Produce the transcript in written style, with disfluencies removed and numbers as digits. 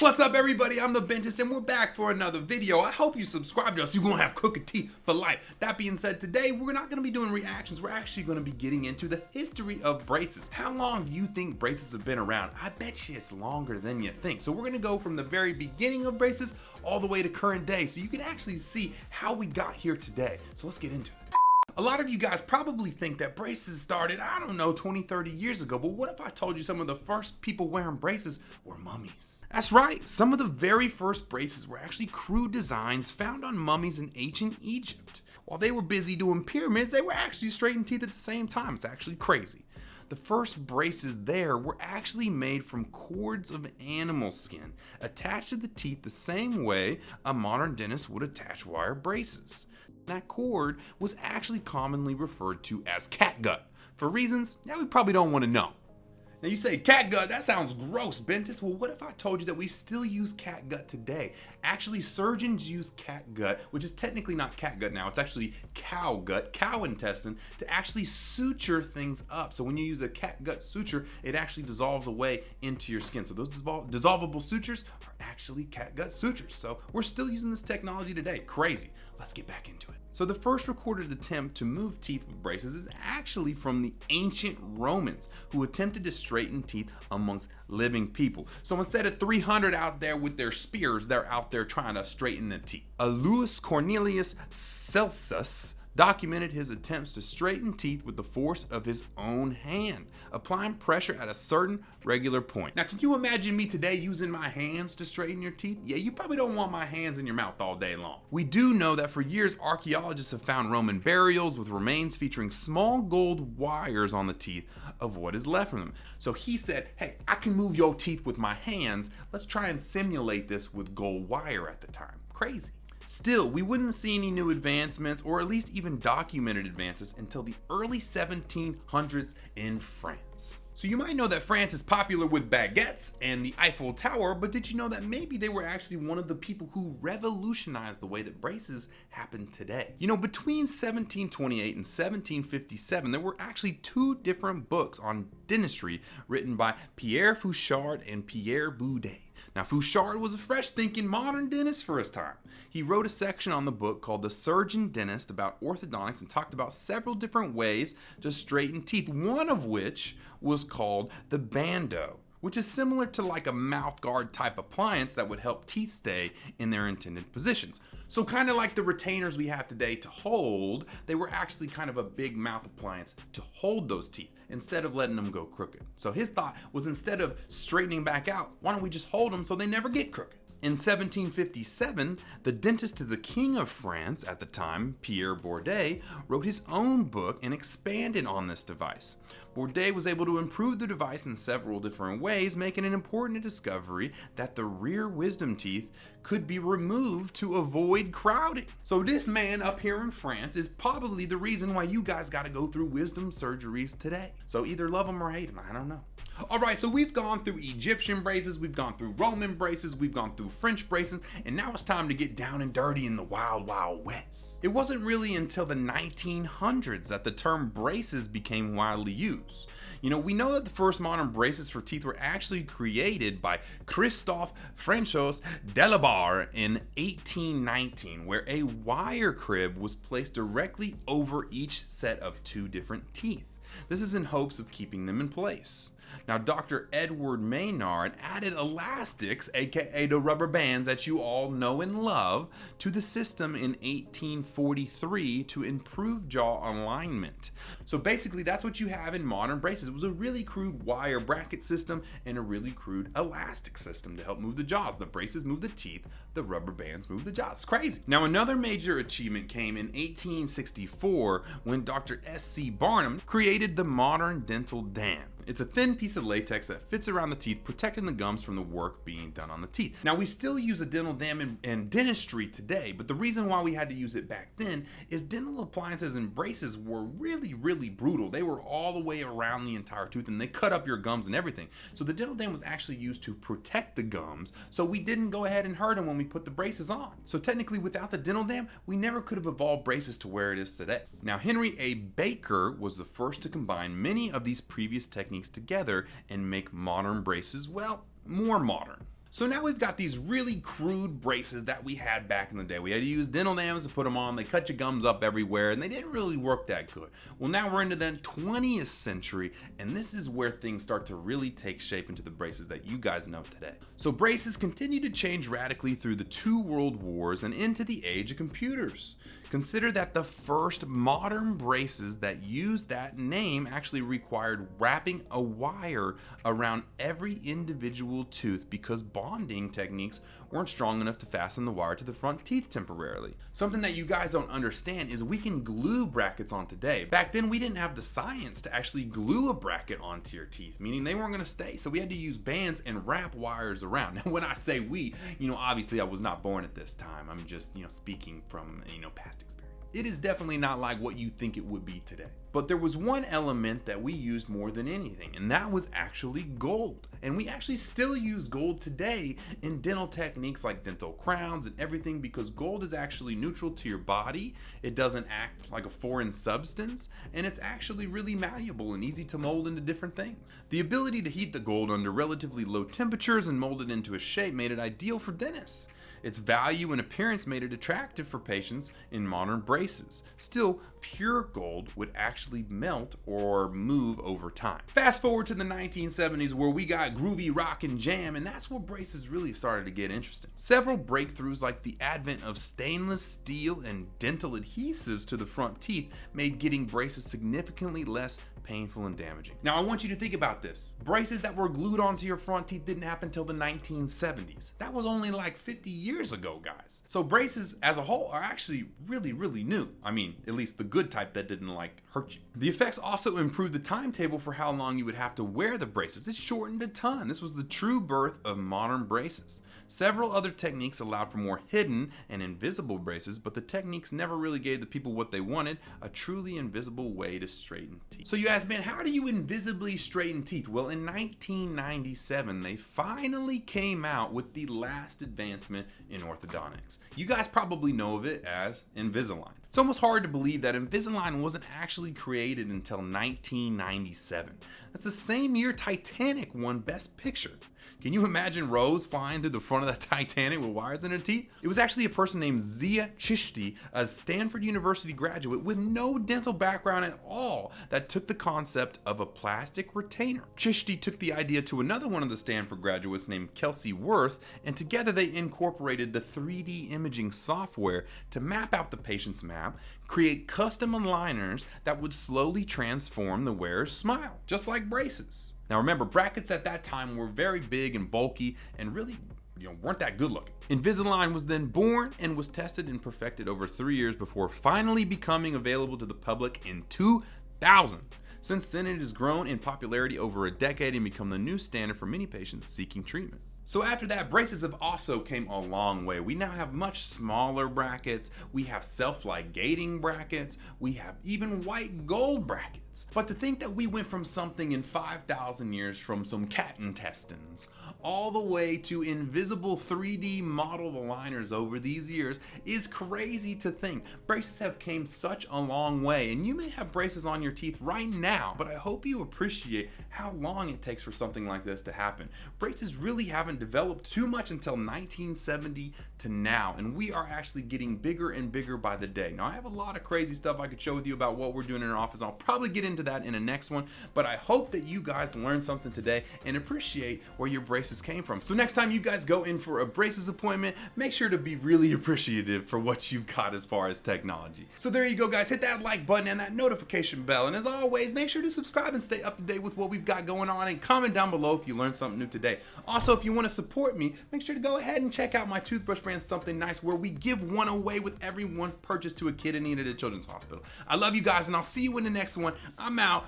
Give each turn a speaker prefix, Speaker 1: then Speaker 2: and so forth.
Speaker 1: What's up, everybody? I'm the Bentist and we're back for another video. I hope you subscribe to us. You're gonna have crooked teeth for life. That being said, today we're not gonna be doing reactions. We're actually gonna be getting into the history of braces. How long do you think braces have been around? I bet you it's longer than you think. So we're gonna go from the very beginning of braces all the way to current day so you can actually see how we got here today. So let's get into it. A lot of you guys probably think that braces started, I don't know, 20, 30 years ago, but what if I told you some of the first people wearing braces were mummies? That's right, some of the very first braces were actually crude designs found on mummies in ancient Egypt. While they were busy doing pyramids, they were actually straightening teeth at the same time. It's actually crazy. The first braces there were actually made from cords of animal skin, attached to the teeth the same way a modern dentist would attach wire braces. That cord was actually commonly referred to as catgut, for reasons that we probably don't want to know. Now you say, catgut, that sounds gross, Bentist. Well, what if I told you that we still use catgut today? Actually, surgeons use catgut, which is technically not catgut now, it's actually cow gut, cow intestine, to actually suture things up. So when you use a catgut suture, it actually dissolves away into your skin. So those dissolvable sutures are actually catgut sutures. So we're still using this technology today. Crazy. Let's get back into it. So the first recorded attempt to move teeth with braces is actually from the ancient Romans, who attempted to straighten teeth amongst living people. So instead of 300 out there with their spears, they're out there trying to straighten the teeth. Aulus Cornelius Celsus documented his attempts to straighten teeth with the force of his own hand, applying pressure at a certain regular point. Now, can you imagine me today using my hands to straighten your teeth? Yeah, you probably don't want my hands in your mouth all day long. We do know that for years, archaeologists have found Roman burials with remains featuring small gold wires on the teeth of what is left from them. So he said, hey, I can move your teeth with my hands. Let's try and simulate this with gold wire at the time. Crazy. Still, we wouldn't see any new advancements, or at least even documented advances, until the early 1700s in France. So you might know that France is popular with baguettes and the Eiffel Tower, but did you know that maybe they were actually one of the people who revolutionized the way that braces happen today? You know, between 1728 and 1757, there were actually two different books on dentistry written by Pierre Fauchard and Pierre Boudet. Now, Fauchard was a fresh-thinking modern dentist for his time. He wrote a section on the book called The Surgeon Dentist about orthodontics and talked about several different ways to straighten teeth, one of which was called the bandeau, which is similar to like a mouth guard type appliance that would help teeth stay in their intended positions. So kind of like the retainers we have today to hold, they were actually kind of a big mouth appliance to hold those teeth instead of letting them go crooked. So his thought was, instead of straightening back out, why don't we just hold them so they never get crooked? In 1757, the dentist to the King of France at the time, Pierre Boudet, wrote his own book and expanded on this device. Boudet was able to improve the device in several different ways, making an important discovery that the rear wisdom teeth could be removed to avoid crowding. So this man up here in France is probably the reason why you guys got to go through wisdom surgeries today. So either love them or hate them, I don't know. All right, so we've gone through Egyptian braces, we've gone through Roman braces, we've gone through French braces, and now it's time to get down and dirty in the wild, wild west. It wasn't really until the 1900s that the term braces became widely used. You know, we know that the first modern braces for teeth were actually created by Christophe François Delabarre in 1819, where a wire crib was placed directly over each set of two different teeth. This is in hopes of keeping them in place. Now, Dr. Edward Maynard added elastics, aka the rubber bands that you all know and love, to the system in 1843 to improve jaw alignment. So basically, that's what you have in modern braces. It was a really crude wire bracket system and a really crude elastic system to help move the jaws. The braces move the teeth, the rubber bands move the jaws. Crazy. Now, another major achievement came in 1864 when Dr. S.C. Barnum created the modern dental dam. It's a thin piece of latex that fits around the teeth, protecting the gums from the work being done on the teeth. Now, we still use a dental dam in dentistry today, but the reason why we had to use it back then is dental appliances and braces were really brutal. They were all the way around the entire tooth and they cut up your gums and everything. So the dental dam was actually used to protect the gums, so we didn't go ahead and hurt them when we put the braces on. So technically, without the dental dam, we never could have evolved braces to where it is today. Now, Henry A. Baker was the first to combine many of these previous techniques together and make modern braces, well, more modern. So now we've got these really crude braces that we had back in the day. We had to use dental dams to put them on. They cut your gums up everywhere and they didn't really work that good. Well, now we're into the 20th century and this is where things start to really take shape into the braces that you guys know today. So braces continue to change radically through the 2 world wars and into the age of computers. Consider that the first modern braces that used that name actually required wrapping a wire around every individual tooth because bonding techniques weren't strong enough to fasten the wire to the front teeth temporarily. Something that you guys don't understand is we can glue brackets on today. Back then we didn't have the science to actually glue a bracket onto your teeth, meaning they weren't going to stay. So we had to use bands and wrap wires around. Now when I say we, obviously I was not born at this time. I'm just, speaking from, past experience. It is definitely not like what you think it would be today. But there was one element that we used more than anything, and that was actually gold. And we actually still use gold today in dental techniques like dental crowns and everything because gold is actually neutral to your body. It doesn't act like a foreign substance, and it's actually really malleable and easy to mold into different things. The ability to heat the gold under relatively low temperatures and mold it into a shape made it ideal for dentists. Its value and appearance made it attractive for patients in modern braces. Still, pure gold would actually melt or move over time. Fast forward to the 1970s where we got groovy rock and jam, and that's where braces really started to get interesting. Several breakthroughs like the advent of stainless steel and dental adhesives to the front teeth made getting braces significantly less painful and damaging. Now I want you to think about this. Braces that were glued onto your front teeth didn't happen until the 1970s. That was only like 50 years ago, guys. So braces as a whole are actually really new. I mean, at least the good type that didn't hurt you. The effects also improved the timetable for how long you would have to wear the braces. It shortened a ton. This was the true birth of modern braces. Several other techniques allowed for more hidden and invisible braces, but the techniques never really gave the people what they wanted, a truly invisible way to straighten teeth. So you ask, man, how do you invisibly straighten teeth? Well, in 1997, they finally came out with the last advancement in orthodontics. You guys probably know of it as Invisalign. It's almost hard to believe that Invisalign wasn't actually created until 1997. That's the same year Titanic won Best Picture. Can you imagine Rose flying through the front of the Titanic with wires in her teeth? It was actually a person named Zia Chishti, a Stanford University graduate with no dental background at all, that took the concept of a plastic retainer. Chishti took the idea to another one of the Stanford graduates named Kelsey Worth, and together they incorporated the 3D imaging software to map out the patient's map, create custom aligners that would slowly transform the wearer's smile, just like braces. Now remember, brackets at that time were very big and bulky and really weren't that good looking. Invisalign was then born and was tested and perfected over 3 years before finally becoming available to the public in 2000. Since then, it has grown in popularity over a decade and become the new standard for many patients seeking treatment. So after that, braces have also came a long way. We now have much smaller brackets. We have self-ligating brackets. We have even white gold brackets. But to think that we went from something in 5,000 years, from some cat intestines, all the way to invisible 3D modeled aligners over these years is crazy to think. Braces have came such a long way, and you may have braces on your teeth right now, but I hope you appreciate how long it takes for something like this to happen. Braces really haven't developed too much until 1970 to now, and we are actually getting bigger and bigger by the day. Now I have a lot of crazy stuff I could share with you about what we're doing in our office. I'll probably get into that in the next one, but I hope that you guys learned something today and appreciate where your braces came from. So next time you guys go in for a braces appointment, make sure to be really appreciative for what you've got as far as technology. So there you go, guys. Hit that like button and that notification bell, and as always, make sure to subscribe and stay up to date with what we've got going on, and comment down below if you learned something new today. Also, if you want to support me, make sure to go ahead and check out my toothbrush brand, Something Nice, where we give one away with every one purchased to a kid in need at a children's hospital. I love you guys, and I'll see you in the next one. I'm out.